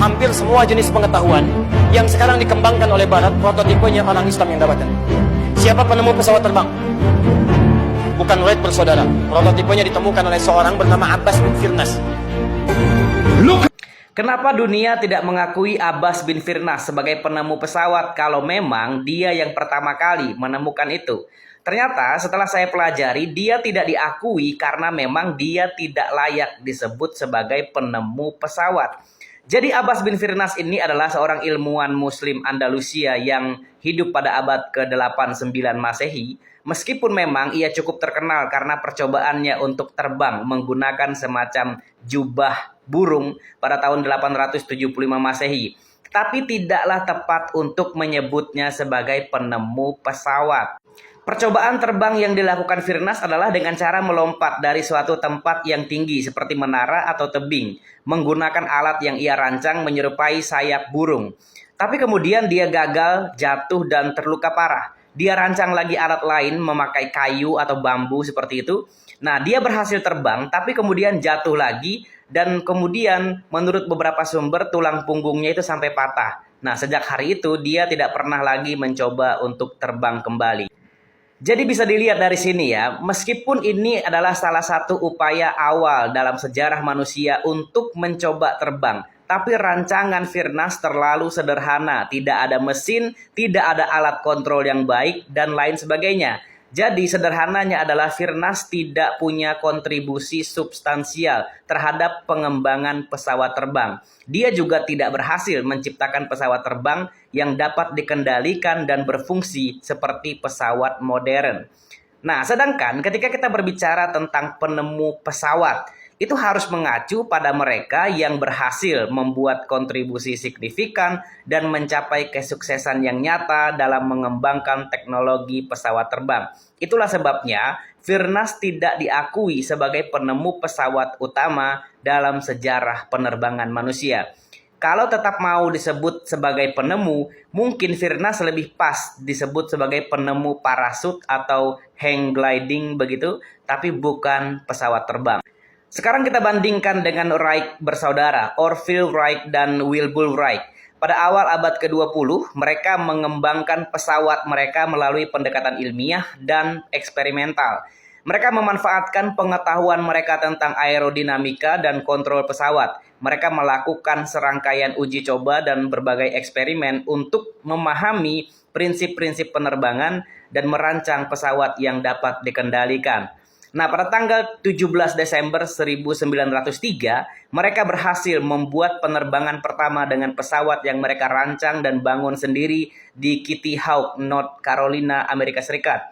hampir semua jenis pengetahuan yang sekarang dikembangkan oleh Barat, prototipenya orang Islam yang dapatkan. Siapa penemu pesawat terbang? Bukan Wright bersaudara. Prototipenya ditemukan oleh seorang bernama Abbas bin Firnas. Kenapa dunia tidak mengakui Abbas bin Firnas sebagai penemu pesawat kalau memang dia yang pertama kali menemukan itu? Ternyata setelah saya pelajari, dia tidak diakui karena memang dia tidak layak disebut sebagai penemu pesawat. Jadi Abbas bin Firnas ini adalah seorang ilmuwan muslim Andalusia yang hidup pada abad ke-89 Masehi. Meskipun memang ia cukup terkenal karena percobaannya untuk terbang menggunakan semacam jubah burung pada tahun 875 Masehi. Tapi tidaklah tepat untuk menyebutnya sebagai penemu pesawat. Percobaan terbang yang dilakukan Firnas adalah dengan cara melompat dari suatu tempat yang tinggi seperti menara atau tebing, menggunakan alat yang ia rancang menyerupai sayap burung. Tapi kemudian dia gagal, jatuh dan terluka parah. Dia rancang lagi alat lain memakai kayu atau bambu seperti itu. Nah, dia berhasil terbang tapi kemudian jatuh lagi dan kemudian menurut beberapa sumber tulang punggungnya itu sampai patah. Nah, sejak hari itu dia tidak pernah lagi mencoba untuk terbang kembali. Jadi bisa dilihat dari sini ya, meskipun ini adalah salah satu upaya awal dalam sejarah manusia untuk mencoba terbang, tapi rancangan Firnas terlalu sederhana, tidak ada mesin, tidak ada alat kontrol yang baik, dan lain sebagainya. Jadi sederhananya adalah Firnas tidak punya kontribusi substansial terhadap pengembangan pesawat terbang. Dia juga tidak berhasil menciptakan pesawat terbang yang dapat dikendalikan dan berfungsi seperti pesawat modern. Nah, sedangkan ketika kita berbicara tentang penemu pesawat, itu harus mengacu pada mereka yang berhasil membuat kontribusi signifikan dan mencapai kesuksesan yang nyata dalam mengembangkan teknologi pesawat terbang. Itulah sebabnya Firnas tidak diakui sebagai penemu pesawat utama dalam sejarah penerbangan manusia. Kalau tetap mau disebut sebagai penemu, mungkin Firnas lebih pas disebut sebagai penemu parasut atau hang gliding begitu, tapi bukan pesawat terbang. Sekarang kita bandingkan dengan Wright bersaudara, Orville Wright dan Wilbur Wright. Pada awal abad ke-20, mereka mengembangkan pesawat mereka melalui pendekatan ilmiah dan eksperimental. Mereka memanfaatkan pengetahuan mereka tentang aerodinamika dan kontrol pesawat. Mereka melakukan serangkaian uji coba dan berbagai eksperimen untuk memahami prinsip-prinsip penerbangan dan merancang pesawat yang dapat dikendalikan. Nah, pada tanggal 17 Desember 1903, mereka berhasil membuat penerbangan pertama dengan pesawat yang mereka rancang dan bangun sendiri di Kitty Hawk, North Carolina, Amerika Serikat.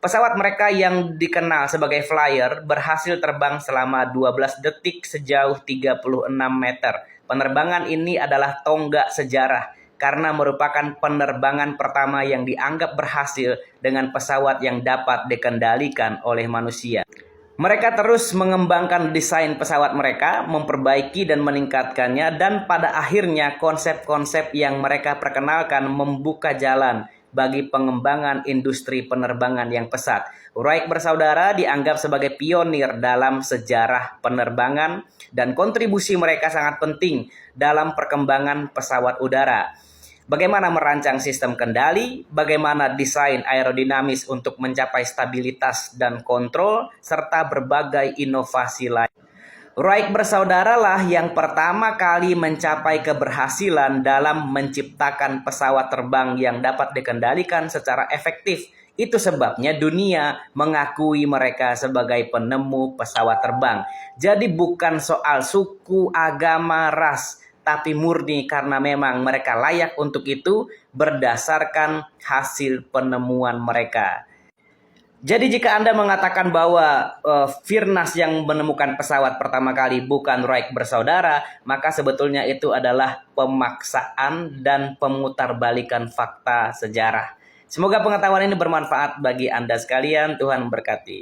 Pesawat mereka yang dikenal sebagai Flyer berhasil terbang selama 12 detik sejauh 36 meter. Penerbangan ini adalah tonggak sejarah karena merupakan penerbangan pertama yang dianggap berhasil dengan pesawat yang dapat dikendalikan oleh manusia. Mereka terus mengembangkan desain pesawat mereka, memperbaiki dan meningkatkannya, dan pada akhirnya konsep-konsep yang mereka perkenalkan membuka jalan bagi pengembangan industri penerbangan yang pesat. Wright bersaudara dianggap sebagai pionir dalam sejarah penerbangan dan kontribusi mereka sangat penting dalam perkembangan pesawat udara. Bagaimana merancang sistem kendali, bagaimana desain aerodinamis untuk mencapai stabilitas dan kontrol, serta berbagai inovasi lain. Wright bersaudara lah yang pertama kali mencapai keberhasilan dalam menciptakan pesawat terbang yang dapat dikendalikan secara efektif. Itu sebabnya dunia mengakui mereka sebagai penemu pesawat terbang. Jadi bukan soal suku, agama, ras, tapi murni karena memang mereka layak untuk itu berdasarkan hasil penemuan mereka. Jadi jika Anda mengatakan bahwa Firnas yang menemukan pesawat pertama kali bukan Wright bersaudara, maka sebetulnya itu adalah pemaksaan dan pemutarbalikan fakta sejarah. Semoga pengetahuan ini bermanfaat bagi Anda sekalian. Tuhan memberkati.